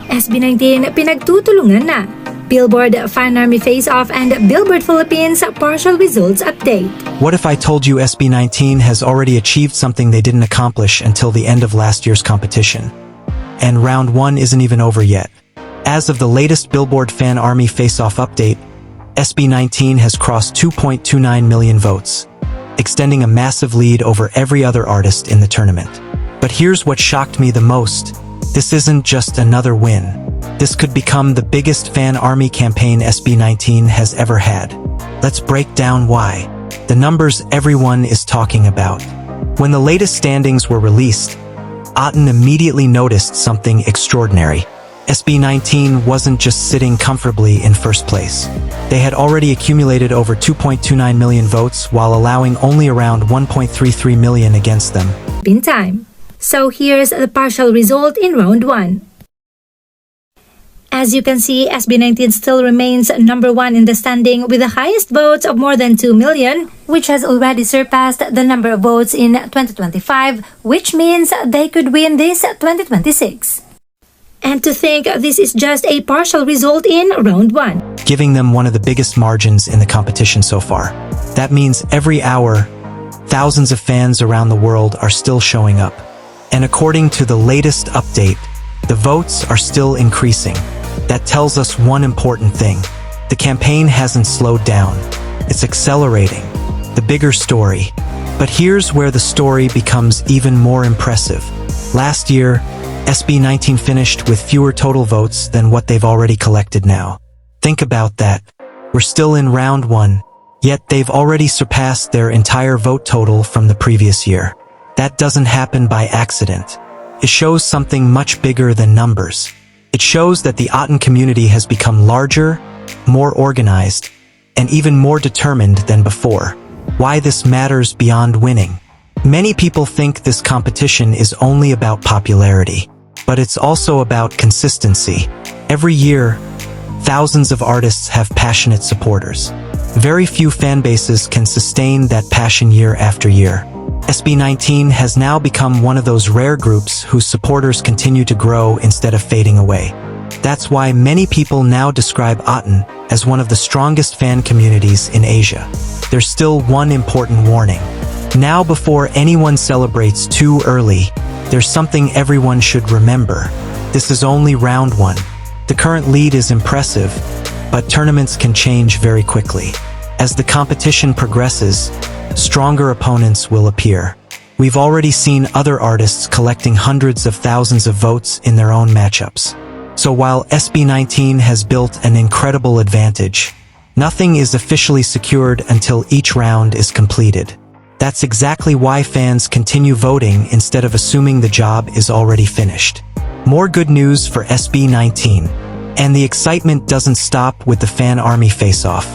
SB19 pinagtutulungan na. Billboard Fan Army Face-Off and Billboard Philippines partial results update. What if I told you SB19 has already achieved something they didn't accomplish until the end of last year's competition? And round 1 isn't even over yet. As of the latest Billboard Fan Army Face-Off update, SB19 has crossed 2.29 million votes, extending a massive lead over every other artist in the tournament. But here's what shocked me the most. This isn't just another win. This could become the biggest fan army campaign SB19 has ever had. Let's break down why. The numbers everyone is talking about. When the latest standings were released, Otten immediately noticed something extraordinary. SB19 wasn't just sitting comfortably in first place. They had already accumulated over 2.29 million votes while allowing only around 1.33 million against them. In time. So here's the partial result in round 1. As you can see, SB19 still remains number 1 in the standing with the highest votes of more than 2 million, which has already surpassed the number of votes in 2025, which means they could win this 2026. And to think this is just a partial result in round 1. Giving them one of the biggest margins in the competition so far. That means every hour, thousands of fans around the world are still showing up. And according to the latest update, the votes are still increasing. That tells us one important thing. The campaign hasn't slowed down. It's accelerating. The bigger story. But here's where the story becomes even more impressive. Last year, SB19 finished with fewer total votes than what they've already collected now. Think about that. We're still in round 1, yet they've already surpassed their entire vote total from the previous year. That doesn't happen by accident. It shows something much bigger than numbers. It shows that the Otten community has become larger, more organized, and even more determined than before. Why this matters beyond winning. Many people think this competition is only about popularity, but it's also about consistency. Every year, thousands of artists have passionate supporters. Very few fan bases can sustain that passion year after year. SB19 has now become one of those rare groups whose supporters continue to grow instead of fading away. That's why many people now describe Otten as one of the strongest fan communities in Asia. There's still one important warning. Now, before anyone celebrates too early, there's something everyone should remember. This is only round 1. The current lead is impressive, but tournaments can change very quickly. As the competition progresses, stronger opponents will appear. We've already seen other artists collecting hundreds of thousands of votes in their own matchups. So while SB19 has built an incredible advantage, nothing is officially secured until each round is completed. That's exactly why fans continue voting instead of assuming the job is already finished. More good news for SB19. And the excitement doesn't stop with the Fan Army Face-Off.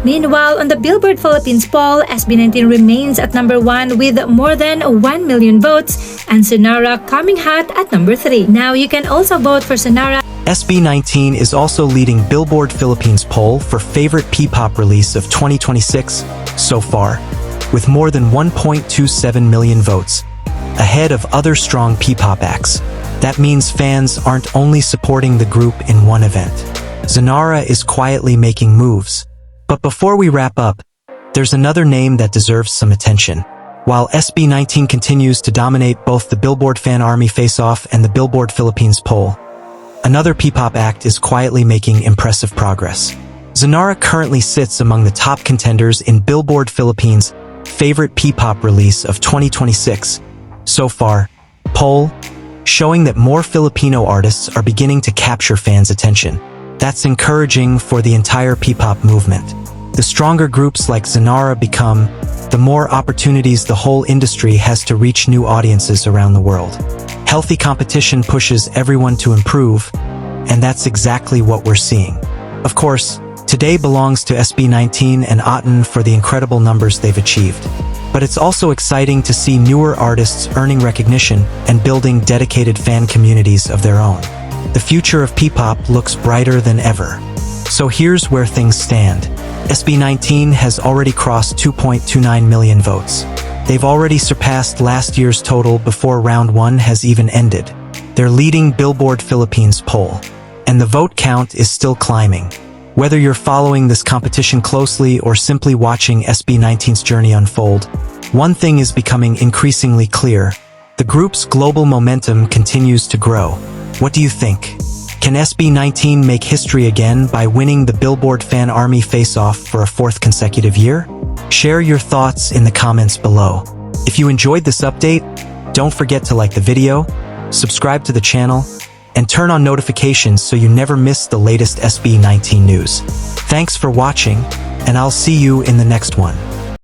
Meanwhile, on the Billboard Philippines poll, SB19 remains at number 1 with more than 1 million votes, and SONARA coming hot at number 3. Now you can also vote for SONARA. SB19 is also leading Billboard Philippines poll for favorite Ppop release of 2026 so far, with more than 1.27 million votes, ahead of other strong Ppop acts. That means fans aren't only supporting the group in one event. XONARA is quietly making moves. But before we wrap up, there's another name that deserves some attention. While SB19 continues to dominate both the Billboard Fan Army Face-Off and the Billboard Philippines poll, another Ppop act is quietly making impressive progress. XONARA currently sits among the top contenders in Billboard Philippines' favorite Ppop release of 2026 so far poll, showing that more Filipino artists are beginning to capture fans' attention. That's encouraging for the entire Ppop movement. The stronger groups like XONARA become, the more opportunities the whole industry has to reach new audiences around the world. Healthy competition pushes everyone to improve, and that's exactly what we're seeing. Of course, today belongs to SB19 and Otten for the incredible numbers they've achieved. But it's also exciting to see newer artists earning recognition and building dedicated fan communities of their own. The future of Ppop looks brighter than ever. So here's where things stand. SB19 has already crossed 2.29 million votes. They've already surpassed last year's total before round 1 has even ended. They're leading Billboard Philippines poll, and the vote count is still climbing. Whether you're following this competition closely or simply watching SB19's journey unfold, one thing is becoming increasingly clear. The group's global momentum continues to grow. What do you think? Can SB19 make history again by winning the Billboard Fan Army Face-Off for a fourth consecutive year? Share your thoughts in the comments below. If you enjoyed this update, don't forget to like the video, subscribe to the channel, and turn on notifications so you never miss the latest SB19 news. Thanks for watching, and I'll see you in the next one.